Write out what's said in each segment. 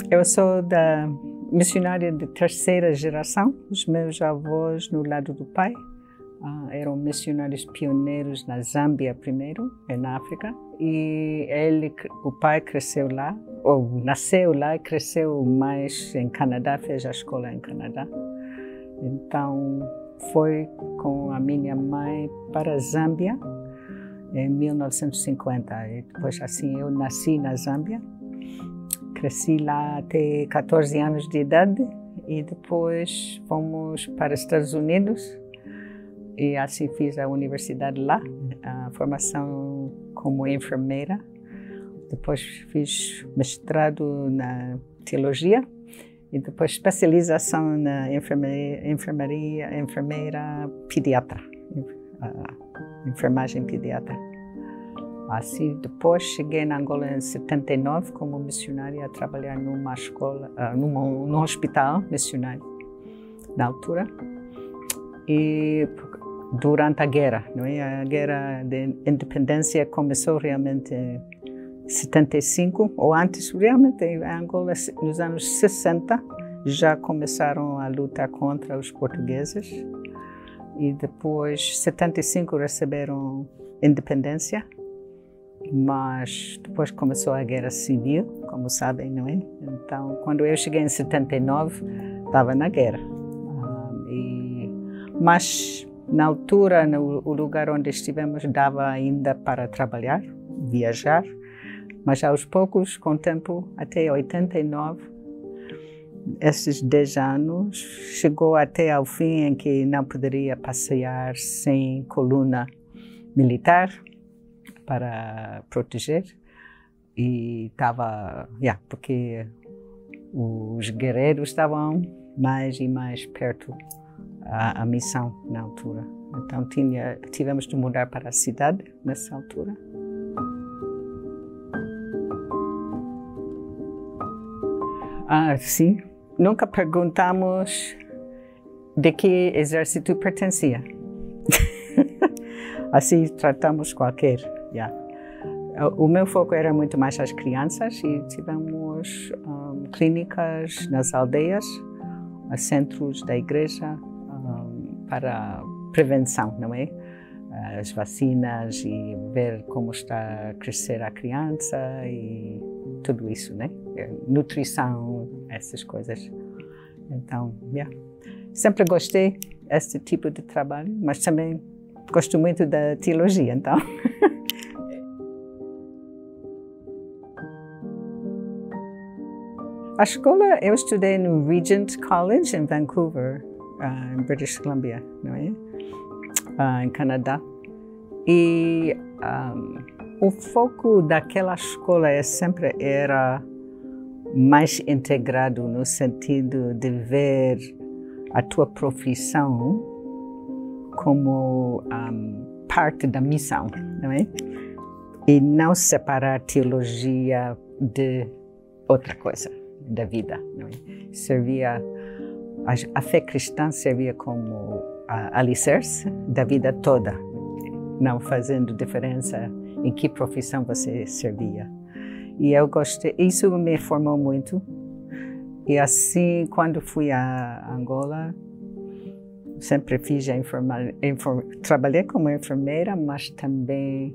Eu sou da missionária de terceira geração. Os meus avós, no lado do pai, eram missionários pioneiros na Zâmbia primeiro, na África. E o pai cresceu lá, ou nasceu lá e cresceu mais em Canadá, fez a escola em Canadá. Então, foi com a minha mãe para a Zâmbia em 1950. E depois, assim, eu nasci na Zâmbia. Cresci lá até 14 anos de idade e depois fomos para os Estados Unidos e assim fiz a universidade lá, a formação como enfermeira. Depois fiz mestrado na teologia e depois especialização na enfermeira pediatra, enfermagem pediatra. Assim, depois cheguei na Angola em 79 como missionária a trabalhar numa escola, num hospital missionário na altura. E durante a guerra, não é? A guerra de independência começou realmente em 75 ou antes, realmente em Angola nos anos 60 já começaram a lutar contra os portugueses e depois 75 receberam independência. Mas depois começou a Guerra Civil, como sabem, não é? Então, quando eu cheguei em 79, estava na guerra. Mas, na altura, o lugar onde estivemos, dava ainda para trabalhar, viajar. Mas, aos poucos, com o tempo, até 89, esses 10 anos, chegou até ao fim em que não poderia passear sem coluna militar para proteger e estava, porque os guerreiros estavam mais e mais perto a missão na altura. Então tivemos de mudar para a cidade nessa altura. Sim. Nunca perguntamos de que exército pertencia. Assim tratamos qualquer. O meu foco era muito mais as crianças e tivemos clínicas nas aldeias, centros da igreja para prevenção, não é? As vacinas e ver como está a crescer a criança e tudo isso, né? Nutrição, essas coisas. Então, sempre gostei desse tipo de trabalho, mas também gosto muito da teologia, então. A escola, eu estudei no Regent College em Vancouver, em British Columbia, não é? Em Canadá. E o foco daquela escola sempre era mais integrado no sentido de ver a tua profissão como parte da missão, não é? E não separar teologia de outra coisa da vida, não é? A fé cristã servia como alicerce da vida toda, não fazendo diferença em que profissão você servia. E eu gostei, isso me formou muito. E assim, quando fui a Angola, sempre fiz trabalhei como enfermeira, mas também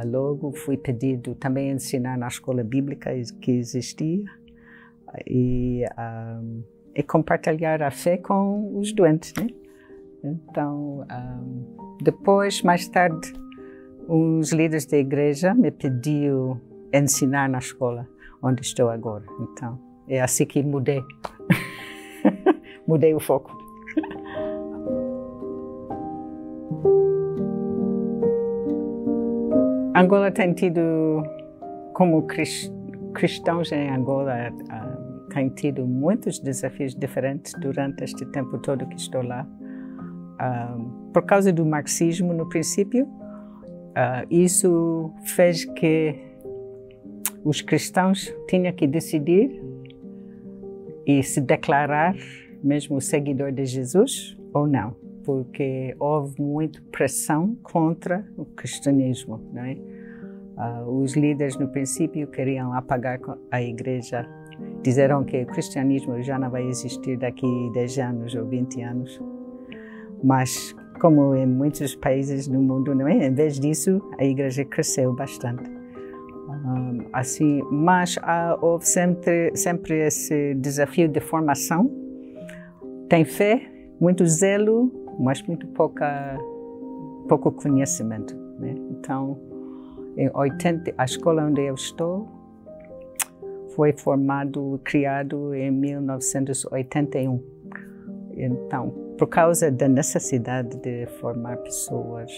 logo fui pedido também ensinar na escola bíblica que existia e compartilhar a fé com os doentes, né? Então, depois, mais tarde, os líderes da igreja me pediram ensinar na escola onde estou agora. Então, é assim que mudei. Mudei o foco. Angola tem tido, como cristãos em Angola, tem tido muitos desafios diferentes durante este tempo todo que estou lá. Por causa do marxismo, no princípio, isso fez que os cristãos tinham que decidir e se declarar mesmo seguidor de Jesus ou não, porque houve muita pressão contra o cristianismo, não é? Os líderes, no princípio, queriam apagar a igreja disseram que o cristianismo já não vai existir daqui 10 anos ou 20 anos. Mas, como em muitos países do mundo, não é? Em vez disso, a igreja cresceu bastante. Assim, mas houve sempre esse desafio de formação. Tem fé, muito zelo, mas muito pouco conhecimento, né? Então, a escola onde eu estou foi criado em 1981. Então, por causa da necessidade de formar pessoas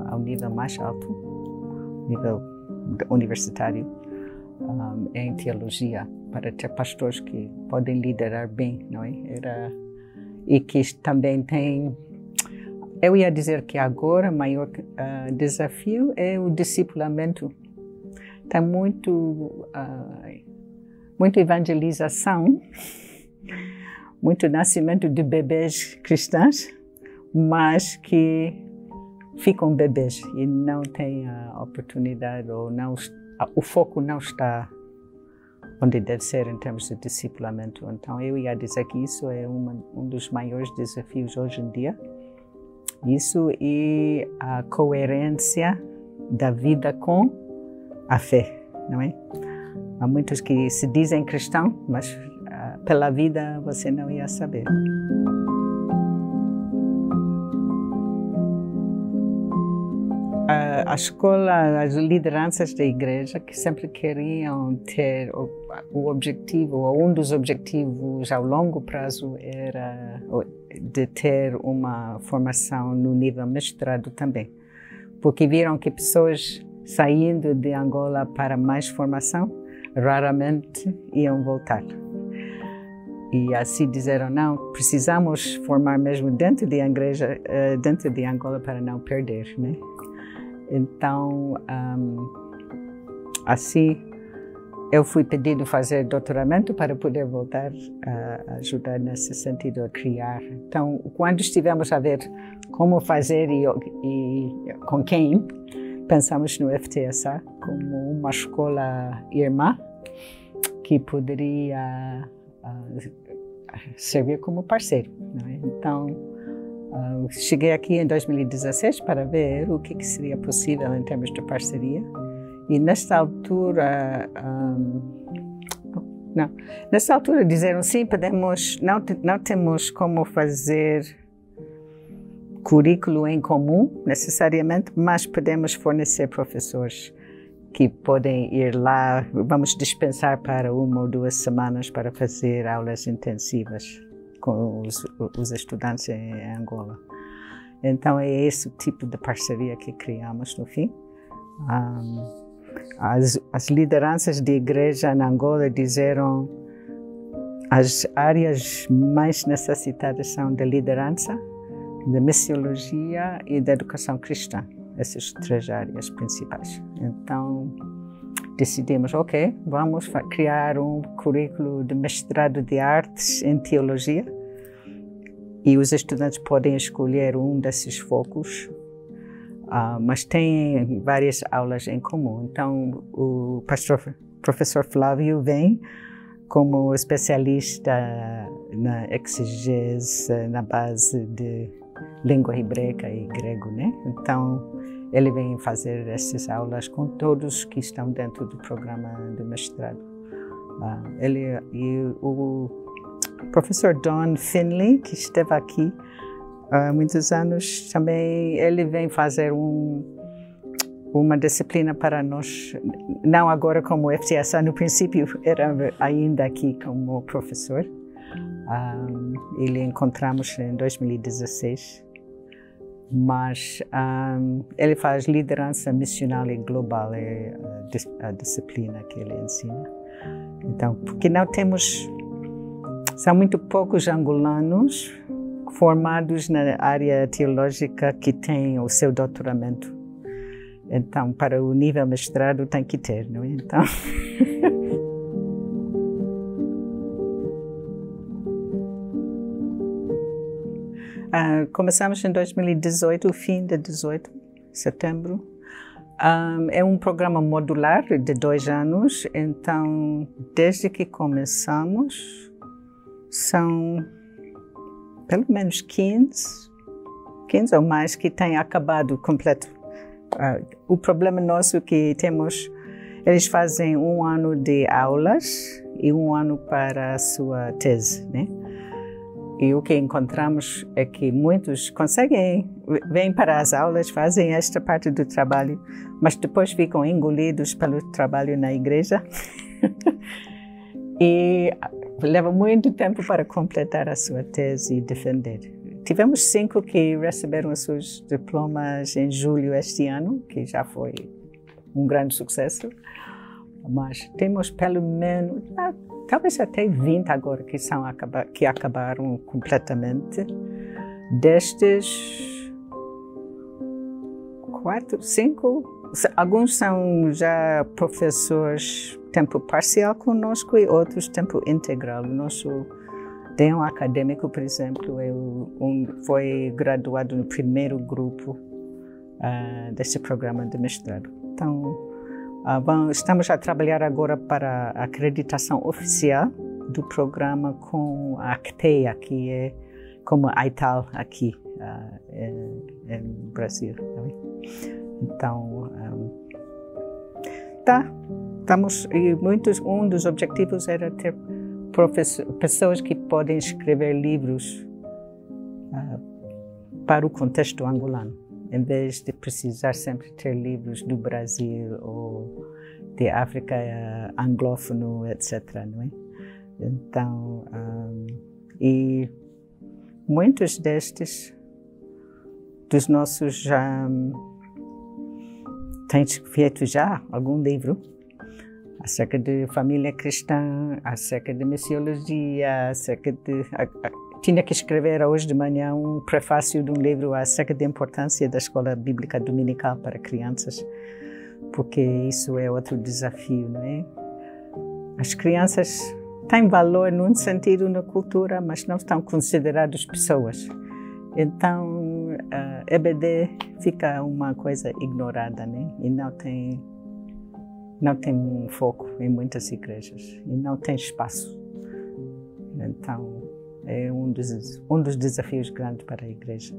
ao nível mais alto, nível universitário, em teologia, para ter pastores que podem liderar bem, não é? E que também tem, eu ia dizer que agora o maior desafio é o discipulamento. Tem muito evangelização, muito nascimento de bebês cristãos, mas que ficam bebês e não têm a oportunidade ou não, o foco não está onde deve ser em termos de discipulamento. Então, eu ia dizer que isso é um dos maiores desafios hoje em dia. Isso e a coerência da vida com a fé, não é? Há muitos que se dizem cristãos, mas pela vida você não ia saber. A escola, as lideranças da igreja que sempre queriam ter o objetivo, ou um dos objetivos ao longo prazo era de ter uma formação no nível mestrado também, porque viram que pessoas saindo de Angola para mais formação raramente iam voltar. E assim disseram, não, precisamos formar mesmo dentro de igreja, dentro de Angola para não perder, né? Então, assim, eu fui pedido fazer doutoramento para poder voltar a ajudar nesse sentido, a criar. Então, quando estivemos a ver como fazer e com quem, pensamos no FTSA como uma escola irmã que poderia servir como parceiro, não é? Então, cheguei aqui em 2016 para ver o que seria possível em termos de parceria. E nesta altura, disseram sim, não temos como fazer currículo em comum necessariamente, mas podemos fornecer professores que podem ir lá, vamos dispensar para 1 ou 2 semanas para fazer aulas intensivas com os estudantes em Angola. Então é esse o tipo de parceria que criamos no fim. As lideranças de igreja na Angola disseram as áreas mais necessitadas são da liderança, da missiologia e da educação cristã. Essas 3 áreas principais. Então, decidimos, ok, vamos criar um currículo de mestrado de artes em teologia e os estudantes podem escolher um desses focos, mas têm várias aulas em comum. Então, o professor Flávio vem como especialista na exegese, na base de língua hebraica e grego, né? Então, ele vem fazer essas aulas com todos que estão dentro do programa de mestrado. O professor Don Finley, que esteve aqui há muitos anos, também ele vem fazer uma disciplina para nós, não agora como FTSA, no princípio era ainda aqui como professor. Ele encontramos em 2016. Mas ele faz liderança missional e global, é a disciplina que ele ensina. Então, porque não temos, são muito poucos angolanos formados na área teológica que têm o seu doutoramento. Então, para o nível mestrado tem que ter, não é? Então... começamos em 2018, o fim de 18, setembro. É um programa modular de 2 anos, então, desde que começamos, são pelo menos 15 ou mais que têm acabado completo. O problema nosso é que temos, eles fazem 1 ano de aulas e 1 ano para a sua tese, né? E o que encontramos é que muitos vêm para as aulas, fazem esta parte do trabalho, mas depois ficam engolidos pelo trabalho na igreja e leva muito tempo para completar a sua tese e defender. Tivemos 5 que receberam os seus diplomas em julho este ano, que já foi um grande sucesso, mas temos pelo menos talvez até 20 agora que acabaram completamente. Destes 4, 5, alguns são já professores tempo parcial conosco e outros tempo integral. O nosso DEM acadêmico, por exemplo, foi graduado no primeiro grupo deste programa de mestrado. Então, estamos a trabalhar agora para a acreditação oficial do programa com a ACTEA, que é como a ITAL aqui no Brasil. Então, um dos objetivos era ter pessoas que podem escrever livros para o contexto angolano, em vez de precisar sempre ter livros do Brasil ou de África anglófono, etc. Não é? Então, e muitos dos nossos já têm feito já algum livro acerca de família cristã, acerca de missiologia, tinha que escrever hoje de manhã um prefácio de um livro acerca da importância da escola bíblica dominical para crianças, porque isso é outro desafio, não é? As crianças têm valor num sentido na cultura, mas não estão consideradas pessoas. Então, a EBD fica uma coisa ignorada, né? E não tem um foco em muitas igrejas e não tem espaço. Então, é um dos desafios grandes para a igreja.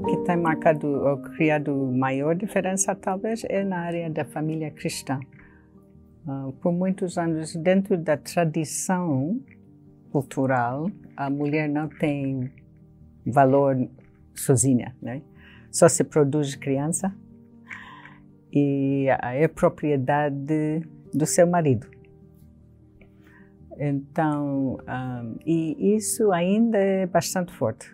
O que tem marcado ou criado maior diferença, talvez, é na área da família cristã. Por muitos anos, dentro da tradição cultural, a mulher não tem valor sozinha, né? Só se produz criança e é propriedade do seu marido. Então, e isso ainda é bastante forte,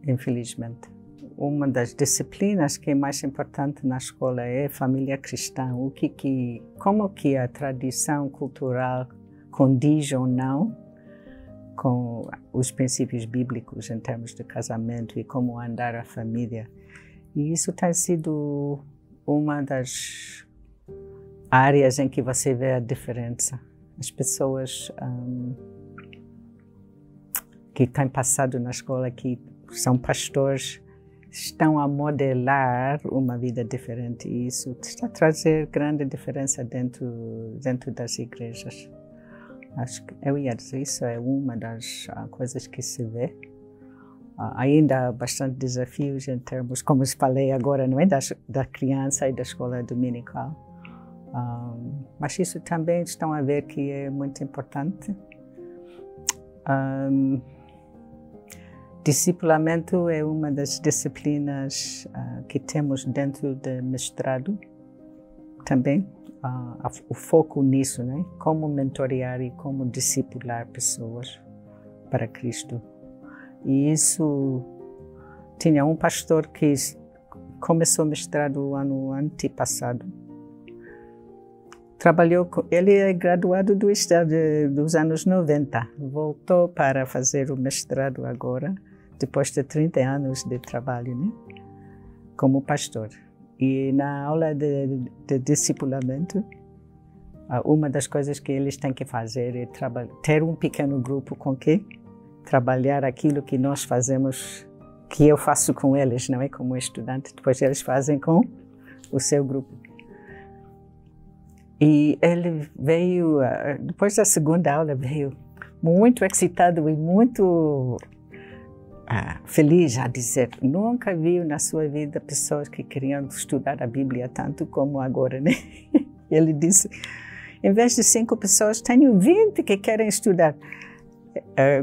infelizmente. Uma das disciplinas que é mais importante na escola é família cristã. Como que a tradição cultural condiz ou não com os princípios bíblicos em termos de casamento e como andar a família. E isso tem sido uma das áreas em que você vê a diferença. As pessoas que têm passado na escola, que são pastores, estão a modelar uma vida diferente e isso está a trazer grande diferença dentro das igrejas. Acho que eu ia dizer, isso é uma das coisas que se vê. Ainda há bastante desafios em termos, como eu falei agora, não é, da criança e da escola dominical. Mas isso também estão a ver que é muito importante. Discipulamento é uma das disciplinas que temos dentro do mestrado também. O foco nisso, né? Como mentorear e como discipular pessoas para Cristo. E isso, tinha um pastor que começou o mestrado o ano antepassado. Ele é graduado dos anos 90, voltou para fazer o mestrado agora, depois de 30 anos de trabalho, né? Como pastor. E na aula de discipulamento, uma das coisas que eles têm que fazer é ter um pequeno grupo com que trabalhar aquilo que nós fazemos, que eu faço com eles, não é? Como estudante, depois eles fazem com o seu grupo. E ele veio, depois da segunda aula, veio muito excitado e muito feliz a dizer: nunca viu na sua vida pessoas que queriam estudar a Bíblia tanto como agora, né? Ele disse: em vez de 5 pessoas, tenho 20 que querem estudar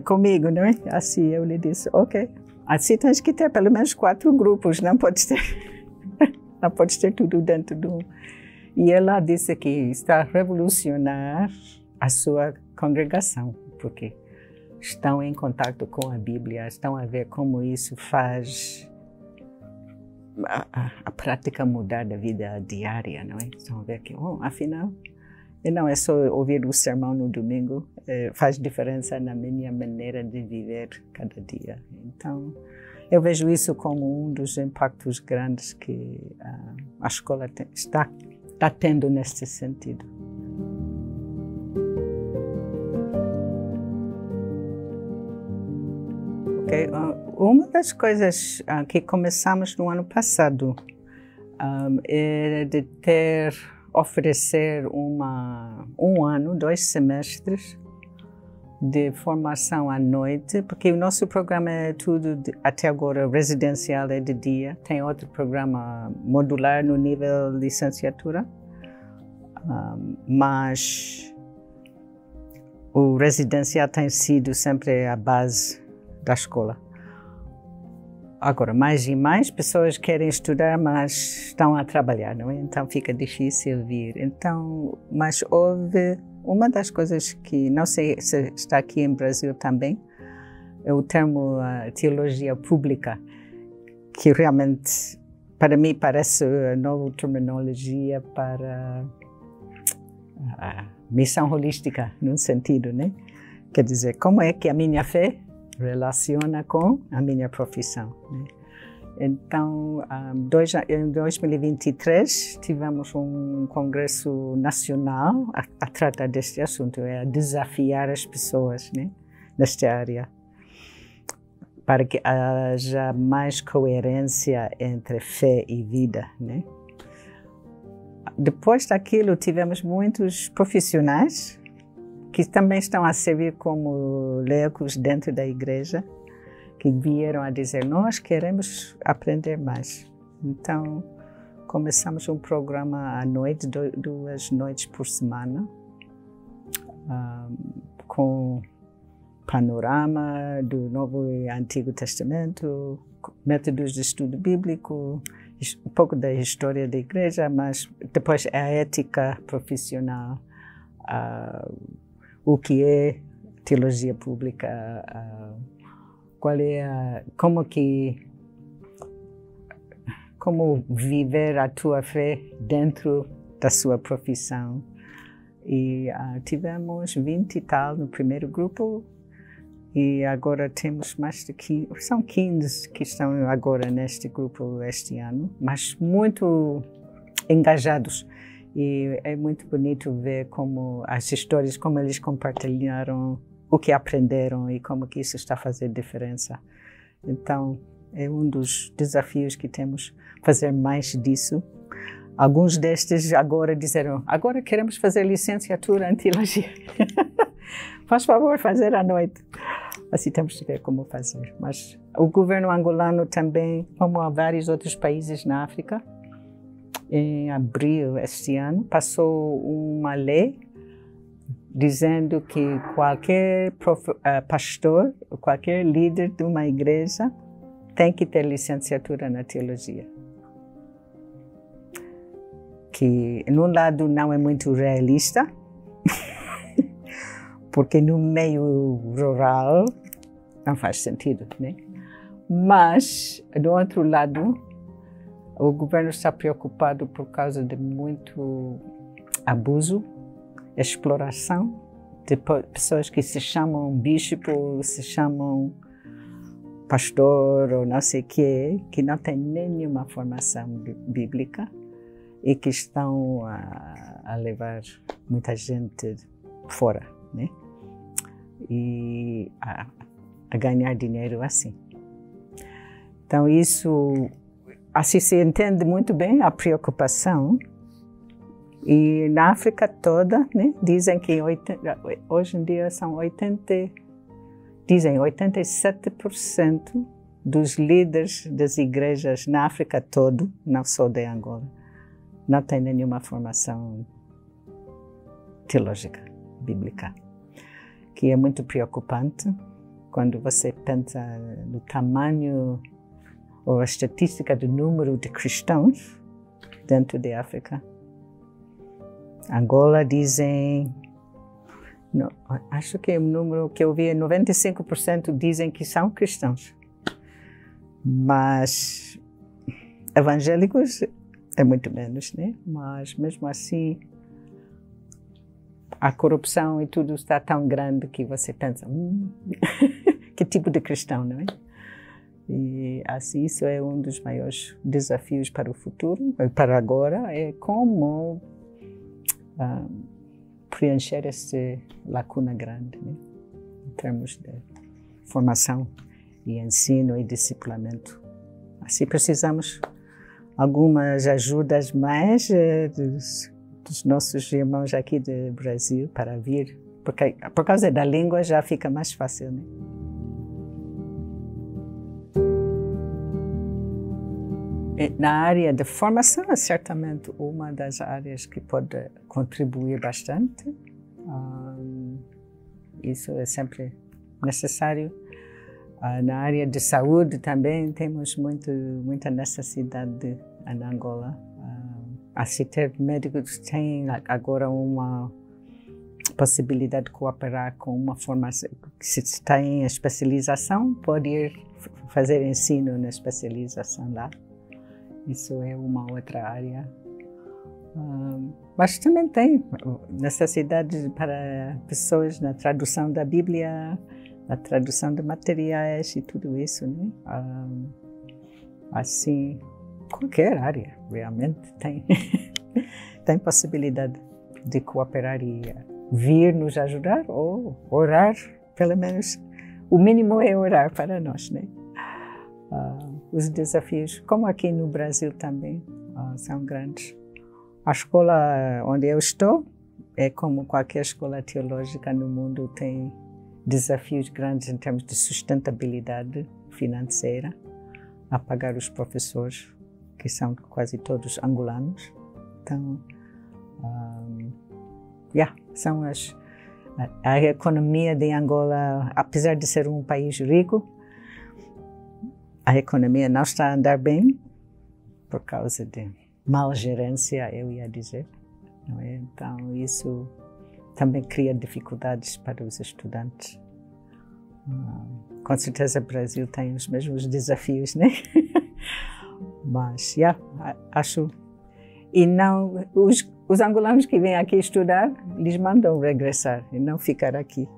comigo, não é? Assim eu lhe disse: ok, assim tens que ter pelo menos 4 grupos, não podes ter tudo dentro de um. E ela disse que está a revolucionar a sua congregação, porque estão em contato com a Bíblia, estão a ver como isso faz a prática mudar da vida diária, não é? Estão a ver que, afinal, e não é só ouvir o sermão no domingo, faz diferença na minha maneira de viver cada dia. Então, eu vejo isso como um dos impactos grandes que a escola está tendo neste sentido. Okay. Uma das coisas que começamos no ano passado é de oferecer um ano, 2 semestres de formação à noite, porque o nosso programa é tudo, até agora, residencial, é de dia. Tem outro programa modular no nível de licenciatura, mas o residencial tem sido sempre a base da escola. Agora, mais e mais pessoas querem estudar, mas estão a trabalhar, não é? Então fica difícil vir. Então, mas houve uma das coisas que, não sei se está aqui no Brasil também, é o termo teologia pública, que realmente, para mim, parece a nova terminologia para a missão holística, num sentido, né? Quer dizer, como é que a minha fé relaciona com a minha profissão, né? Então, em 2023, tivemos um congresso nacional a tratar deste assunto, a desafiar as pessoas, né, nesta área, para que haja mais coerência entre fé e vida, né? Depois daquilo, tivemos muitos profissionais que também estão a servir como leigos dentro da igreja, que vieram a dizer: nós queremos aprender mais. Então, começamos um programa à noite, 2 noites por semana, com panorama do Novo e Antigo Testamento, métodos de estudo bíblico, um pouco da história da igreja, mas depois a ética profissional, o que é teologia pública, qual é como viver a tua fé dentro da sua profissão. E tivemos 20 e tal no primeiro grupo, e agora temos mais de 15, são 15 que estão agora neste grupo este ano, mas muito engajados. E é muito bonito ver como as histórias, como eles compartilharam o que aprenderam e como que isso está a fazer diferença. Então, é um dos desafios que temos, fazer mais disso. Alguns destes agora disseram: agora queremos fazer licenciatura em teologia. Faz favor, fazer à noite. Assim temos de ver como fazer. Mas o governo angolano também, como há vários outros países na África, em abril este ano, passou uma lei dizendo que qualquer pastor, qualquer líder de uma igreja tem que ter licenciatura na teologia. Que, num lado, não é muito realista, porque no meio rural não faz sentido, né? Mas, do outro lado, o governo está preocupado por causa de muito abuso, exploração de pessoas que se chamam bispo, se chamam pastor ou não sei o quê, que não têm nenhuma formação bíblica e que estão a levar muita gente fora, né? E a ganhar dinheiro assim. Então isso, assim se entende muito bem a preocupação. E na África toda, né, dizem que hoje em dia são 87% dos líderes das igrejas na África toda, não só de Angola, não têm nenhuma formação teológica, bíblica, que é muito preocupante quando você pensa no tamanho ou a estatística do número de cristãos dentro da África. Angola dizem, não, acho que o número que eu vi é 95% dizem que são cristãos, mas evangélicos é muito menos, né? Mas mesmo assim a corrupção e tudo está tão grande que você pensa, que tipo de cristão, não é? E assim isso é um dos maiores desafios para o futuro, para agora, é como preencher essa lacuna grande, né? Em termos de formação e ensino e discipulamento. Assim precisamos algumas ajudas mais dos nossos irmãos aqui do Brasil para vir, porque por causa da língua já fica mais fácil, né? Na área de formação é certamente uma das áreas que pode contribuir bastante. Isso é sempre necessário. Na área de saúde também temos muita necessidade em Angola. Assim, ter médicos tem agora uma possibilidade de cooperar com uma formação. Se tem especialização, pode ir fazer ensino na especialização lá. Isso é uma outra área. Mas também tem necessidade para pessoas na tradução da Bíblia, na tradução de materiais e tudo isso, né? Assim, qualquer área realmente tem possibilidade de cooperar e vir nos ajudar ou orar, pelo menos o mínimo é orar para nós, né? Os desafios, como aqui no Brasil também, são grandes. A escola onde eu estou é como qualquer escola teológica no mundo, tem desafios grandes em termos de sustentabilidade financeira, a pagar os professores, que são quase todos angolanos. Então, são a economia de Angola, apesar de ser um país rico, a economia não está a andar bem por causa de mal gerência, eu ia dizer, não é? Então isso também cria dificuldades para os estudantes. Com certeza o Brasil tem os mesmos desafios, né? Mas, acho... E não, os angolanos que vêm aqui estudar, eles mandam regressar e não ficar aqui.